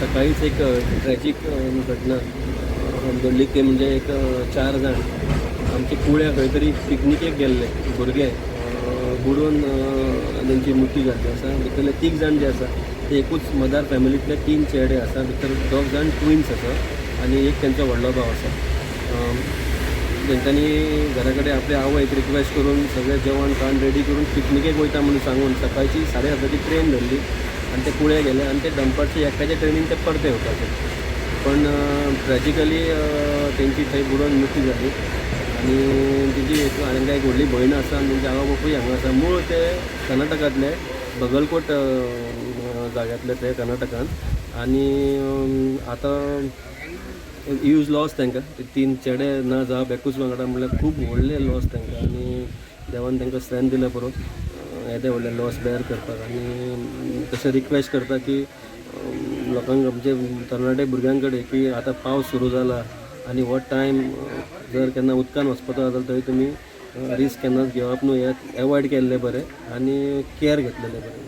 सकाळीच एक ट्रॅजिक घटना घडली ते म्हणजे एक 4 जाण आमचे कुळ्या खंय तरी पिकनिकेक गेल्ले भुरगे बुडून तेंची मृत्यू जाल्ली आसा. भितरले 3 जाण जे आसा ते एकूच मदार फॅमिलींतले 3 चेडे आसा. भितर 2 जाण ट्विन्स आसा आनी एक तेंचो व्हडलो भाव आसा. तेंच्यांनी घरा कडेन आपल्या आवयक रिक्वेस्ट करून सगळें जेवण खाण रेडी करून पिकनिकेक वयता म्हणून सांगून सकाळची 7:30ची ट्रेन धरली आनी ते कुळे गेले आनी ते दनपारचे एकट्याच्या ट्रेनीन ते परते येवपाचे. पण ट्रॅजिकली तेंची थंय बुडोवन मृत्यू जाली आनी तेजी हांगा एक व्हडली भयण आसा आनी तेंचे आवय बापूय हांगा आसा. मूळ ते कर्नाटकांतले बगलकोट जाग्यांतले ते कर्नाटकांत आनी आतां यूज लॉस तांकां 3 चेडे ना जावप एकूच वांगडा म्हणल्यार खूब व्हडले लॉस तांकां आनी देवान तांकां स्ट्रेंथ दिल्या पुरो येदे व्हडले लॉस बेर करपाक. आनी तशें रिक्वेस्ट करता की लोकांक म्हणजे तरणाटे भुरग्यां कडेन की आतां पावस सुरू जाला आनी हो टायम जर केन्ना उदकान वचपाचो जाल्यार थंय तुमी रिस्क केन्नाच घेवप न्हू. हें एवॉयड केल्लें बरें आनी केअर घेतलेलें बरें.